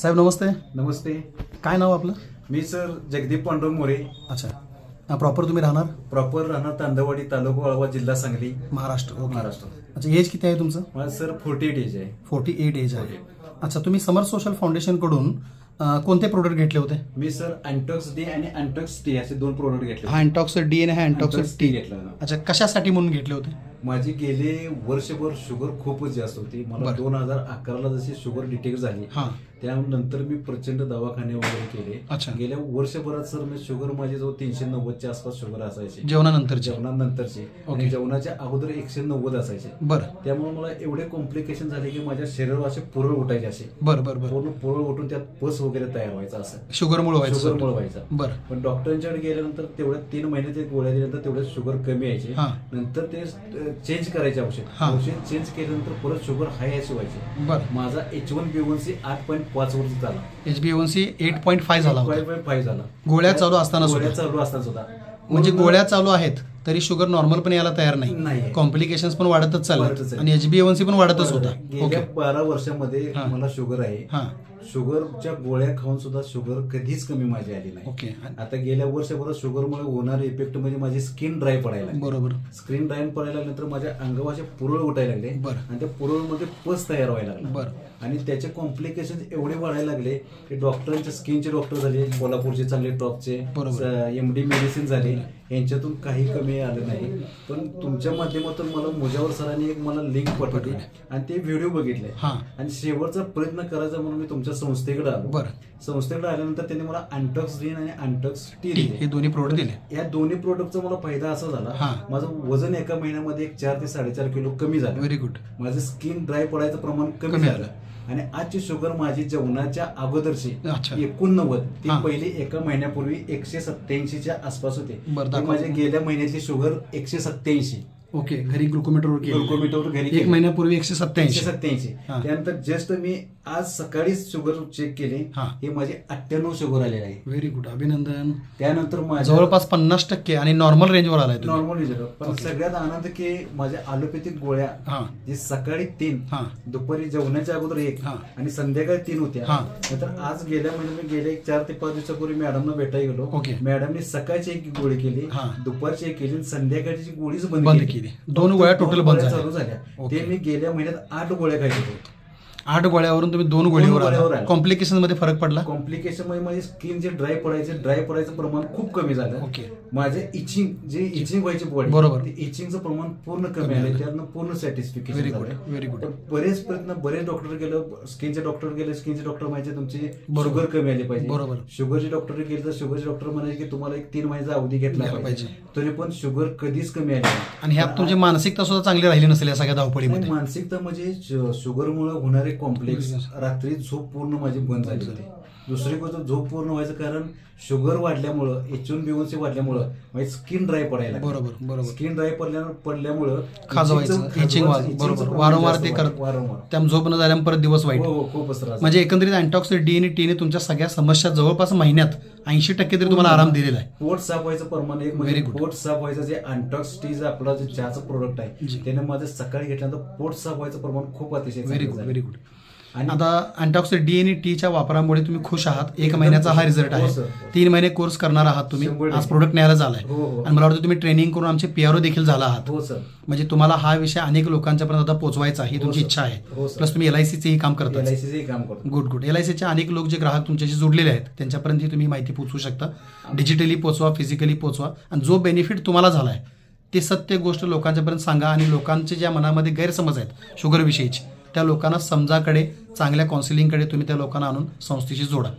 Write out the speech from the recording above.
साहेब नमस्ते. नमस्ते. काय नाव आपलं? मी सर जगदीप पांडुरंग मोरे. अच्छा, प्रॉपर तुम्ही राहणार? प्रॉपर राहणार तांदवाडी, तालुका वाळवा, जिल्हा सांगली, महाराष्ट्र. ओके. महाराष्ट्र. अच्छा, एज किती आहे तुमचं? माझं सर 48 एज आहे. 48 एज आहे. अच्छा, तुम्ही समर सोशल फाउंडेशन कडून कोणते प्रोडक्ट घेतले होते? मी सर अँटॉक्स डी आणि अँटॉक्स टी असे दोन प्रोडक्ट घेतले. हा अँटॉक्स डी आणि हा अँटॉक्स टी घेतला. अच्छा, कशासाठी म्हणून घेतले होते? माझी गेले वर्षभर शुगर खूपच जास्त होती. मला 2011ला जशी शुगर डिटेक्ट झाली त्यानंतर मी प्रचंड दवाखाने वगैरे केले. अच्छा. गेल्या वर्षभरात सर मी शुगर माझी जवळ 390च्या आसपास शुगर असायची जेवणानंतरची आणि जेवणाच्या अगोदर 190 असायचे. बरं. त्यामुळे मला एवढे कॉम्प्लिकेशन झाले की माझ्या शरीरावर असे पुरळ उठायचे, असे पूर्ण पुरळ उठून त्यात पस वगैरे तयार व्हायचा, असं शुगरमुळे व्हायचा. बरं. पण डॉक्टरांच्याकडे गेल्यानंतर तेवढ्या 3 महिने ते गोळ्या दिल्यानंतर तेवढे शुगर कमी यायचे. नंतर ते चेंज करायचे औषध चेंज केल्यानंतर परत शुगर हाय अशी व्हायची. माझा H1B1C 8.5 वर झाला. HbA1c 8.5 झाला. 5.5 झाला. गोळ्या चालू असताना सुद्धा. म्हणजे गोळ्या चालू आहेत तरी शुगर नॉर्मल पण यायला तयार नाही. कॉम्प्लिकेशन्स पण वाढतच चालले आणि HbA1c पण वाढतच होता. गेल्या 12 वर्षामध्ये मला शुगर आहे. शुगरच्या गोळ्या खाऊन सुद्धा शुगर कधीच कमी माझी आली नाही. ओके. आता गेल्या वर्षभरात शुगरमुळे होणारे इफेक्ट म्हणजे माझी स्किन ड्राय पडायला. बरोबर. स्किन ड्राय पडायला लागल्यानंतर माझ्या अंगावर पुरळ उठायला लागले आणि त्या पुरळमध्ये पस तयार व्हायला लागला. आणि त्याचे कॉम्प्लिकेशन एवढे वाढायला लागले की डॉक्टरांचे स्किनचे डॉक्टर झाले, कोल्हापूरचे चांगले टॉपचे MD मेडिसिन झाले, यांच्यातून काही कमी आलं नाही. पण तुमच्या माध्यमातून मला मुजावर सरांनी एक मला लिंक पाठवली आणि ते व्हिडिओ बघितले आणि शेवटचा प्रयत्न करायचा म्हणून मी तुमच्या संस्थेकडे आलो. संस्थेकडे आल्यानंतर त्यांनी मला अँटॉक्स डी आणि अँटॉक्स टी हे दोन्ही प्रोडक्ट दिले. या दोन्ही प्रोडक्टचा मला फायदा असा झाला, माझं वजन एका महिन्यामध्ये 4 ते 4.5 किलो कमी झालं. Very good. माझं स्किन ड्राय पडायचं प्रमाण कमी झालं आणि आजची शुगर माझी जेवणाच्या अगोदरची 89 ती पहिली एका महिन्यापूर्वी 187च्या आसपास होते. माझ्या गेल्या महिन्यातली शुगर 187. ओके. घरी ग्लुकोमीटरवर घरी 1 महिन्यापूर्वी 187. त्यानंतर जस्ट मी आज सकाळी शुगर चेक केले, हे माझे 98 शुगर आलेले आहे. व्हेरी गुड, अभिनंदन. त्यानंतर जवळपास 50% आणि नॉर्मल रेंजवर आलाय. नॉर्मल रेंजवर. पण सगळ्यात आनंद की माझ्या ॲलोपॅथिक गोळ्या जे सकाळी 3, दुपारी जेवणाच्या अगोदर 1 आणि संध्याकाळी 3 होत्या. नंतर आज गेल्या महिन्यात मी गेल्या 4 ते 5 दिवसापूर्वी मॅडमना भेटायला गेलो. मॅडमने सकाळची 1 गोळी केली, दुपारची 1 केली, संध्याकाळची गोळीच बंद केली. 2 गोळ्या टोटल बंद चालू झाल्या. ते मी गेल्या महिन्यात 8 गोळ्या खायचे होते. 8 गोळ्यावरून तुम्ही 2 गोळीवर. कॉम्प्लिकेशन मध्ये फरक पडला? कॉम्प्लिकेशन मध्ये माझी स्किन जे ड्राय पडायचं प्रमाण खूप कमी झालं. ओके. माझे इचिंग व्हायची बॉडी, बरोबर, इचिंगचं प्रमाण पूर्ण कमी आलं. त्यातनं पूर्ण सॅटिस्फिकेशन झालं. Very good. बरेच प्रयत्न, बरेच डॉक्टर गेलं, स्किनचे डॉक्टर म्हणायचे तुमची शुगर कमी आली पाहिजे. बरोबर. शुगरचे डॉक्टर गेले तर शुगरचे डॉक्टर म्हणायचे की तुम्हाला 1 3 महिन्याचा अवधी घेतला पाहिजे, तरी पण शुगर कधीच कमी आली. आणि ह्यात तुमची मानसिकता सुद्धा चांगली राहिली नसेल या सगळ्या धावपळीमध्ये? मानसिकता म्हणजे शुगरमुळे होणारे कॉम्प्लेक्स, रात्री झोप पूर्ण माझी बंद झाली होती. दुसरी गोष्ट, झोप पूर्ण व्हायचं कारण शुगर वाढल्यामुळं, H1B1C वाढल्यामुळं माझी स्किन ड्राय पडायला. बरोबर. स्किन ड्राय पडल्यामुळं खाजवायचं, इचिंग बरोबर वारंवार ते करत, त्यामुळे झोप न झाल्यामुळे परत दिवस वाईट. खूपच त्रास. म्हणजे एकंदरीत अँटॉक्स डी आणि टीने तुमच्या सगळ्या समस्या जवळपास महिन्यात 80% तरी तुम्हाला आराम दिलेला आहे. पोट साफ व्हायचं प्रमाण एक म्हणजे पोट साफ व्हायचं जे अँटॉक्स टी जे आपला जे चहाचं प्रोडक्ट आहे त्याने माझं सकाळी घेतल्यानंतर पोट साफ व्हायचं प्रमाण खूप अतिशय. Very good. आता अँटॉक्स डी आणि टीच्या वापरामुळे तुम्ही खुश आहात. 1 महिन्याचा हा रिझल्ट आहे. 3 महिने कोर्स करणार आहात तुम्ही. आज प्रोडक्ट न्यायला झालाय आणि मला वाटतं तुम्ही ट्रेनिंग करून आमचे PRO देखील झाला आहात. म्हणजे तुम्हाला हा विषय अनेक लोकांच्या पर्यंत आता पोहोचवायचा ही तुमची इच्छा आहे. प्लस तुम्ही LICचेही काम करता. गुड. LICचे अनेक लोक जे ग्राहक तुमच्याशी जोडलेले आहेत त्यांच्यापर्यंत तुम्ही माहिती पोहोचवू शकता. डिजिटली पोहोचवा, फिजिकली पोहोचवा आणि जो बेनिफिट तुम्हाला झालाय ते सत्य गोष्ट लोकांच्यापर्यंत सांगा आणि लोकांचे ज्या मनामध्ये गैरसमज आहेत शुगरविषयीचे त्या लोकांना समजाकडे, चांगल्या काउन्सिलिंगकडे तुम्ही त्या लोकांना आणून संस्थेशी जोडा.